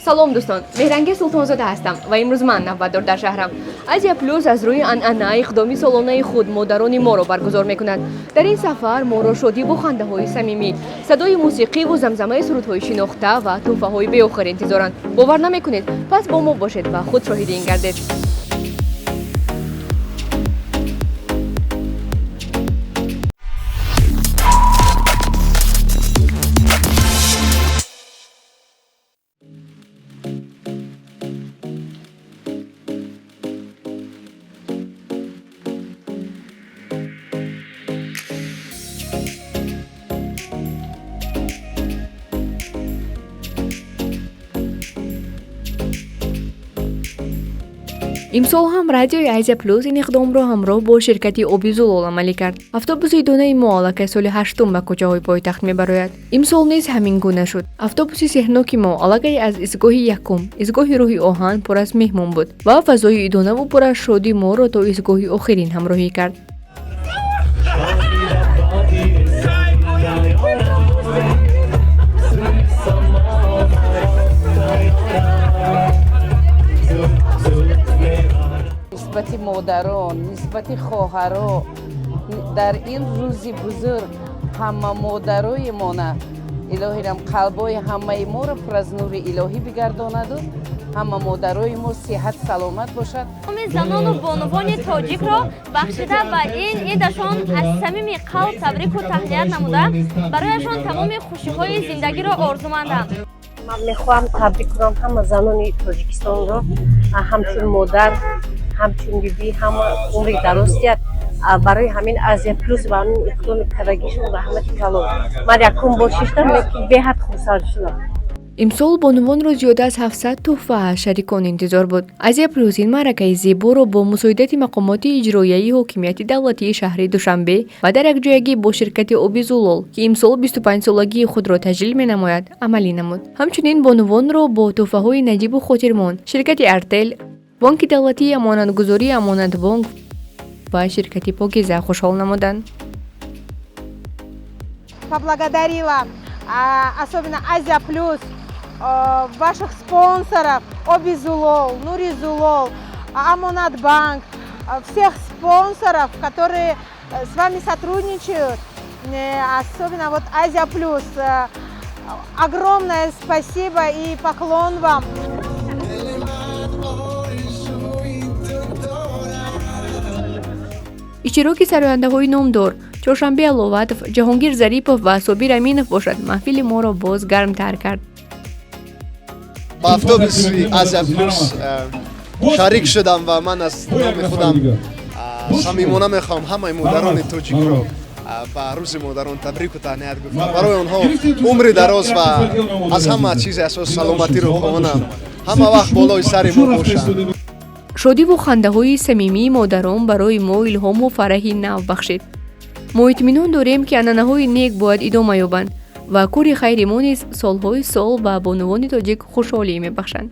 سلام دوستان، مهرنگ سلطانزاده هستم و امروز من نوبتدار در شهرم. آزیا پلوس از روی عنعنه اقدامی سالانه خود مادران ما را برگزار میکند. در این سفر ما را شادی و خنده های صمیمی، صدای موسیقی و زمزمه سرودهای شناخته و تحفه های بی آخر انتظارند. باور نمیکنید؟ پس با ما باشید و خود شاهد این گردید. امسال هم رادیوی آزیا پلوس این اقدام را همراه با شرکت آبی زلال عملی کرد. اتوبوس دونه ما که سال هشتم به کوچه‌های پایتخت میبراید. امسال نیز همین گونه شد. اتوبوس سحناکی ما علاقه از ایستگاه یکم، ایستگاه روح آهن پر از مهمان بود و فضای دونه و پر از شادی ما را تا ایستگاه آخرین همراهی کرد. نسبت مادران، نسبت خواهران در این روزی بزرگ همه مادرای ما نه الهی رم قلبای همه ما را پر از نور الهی بگرداند و همه مادرای ما صحت سلامت باشد. زنان و بانوان تاجیک را بخشیده و این عیدشان از صمیم قلب تبریک و تهنیت نموده برایشان تمام خوشی‌های زندگی را آرزومندم. من میخوام تبریک کنم همه زنان تاجیکستان را، همچون مادر، همچون بیبی، همه عمری درستیت برای همین آزیا پلوس و اون اقدام کردگیشون و همه کلام من یکم باشیشتم به حد خوشحال شدم. امسال بانوان را زیاده از 700 تحفه شریکان انتظار بود. آزیا پلوس این معرکه زیبا را با مساعدت مقامات اجرایی حاکمیت دولتی شهر دوشنبه و در یکجایگی با شرکت آبی زلال که امسال 25 سالگی خود را تجلیل می‌نماید عملی نمود. همچنین بانوان را با تحفه‌های نجیب و خاطرمان شرکت ارتل، بانک دولتی امانتگذاری امانت بانک و شرکت پاکیزه خوشحال نمودند. Поблагодарила особенно Азия Плюс, ваших спонсоров, Оби Зулол, Нури Зулол, Амонат Банк, всех спонсоров, которые с вами сотрудничают, особенно вот Азия Плюс. Огромное спасибо и поклон вам. اشتراک سراینده‌های نامدار چهارشنبه علواتف، جهانگیر ظریفов و صابر امینov باشد محفل ما را باز گرمتر کرد. با اتوبوس آزیا پلوس شریک شدم و من از نام خودم صمیمانه میخوام همه مادران تاجیک را با روز مادران تبریک و تهنیت گفتم. برای آنها عمر دراز و از همه چیز اساس سلامتی رو خواهانم همه وقت بالای سر ما باشند. شادی و خنده های صمیمی مادران برای ما الهام و فرحی نو بخشید. ما اطمینان داریم که عنعنه های نیک باید ادامه یابند و کار خیر ما نیز سالهای سال به بانوان تاجیک خوشحالی میبخشند.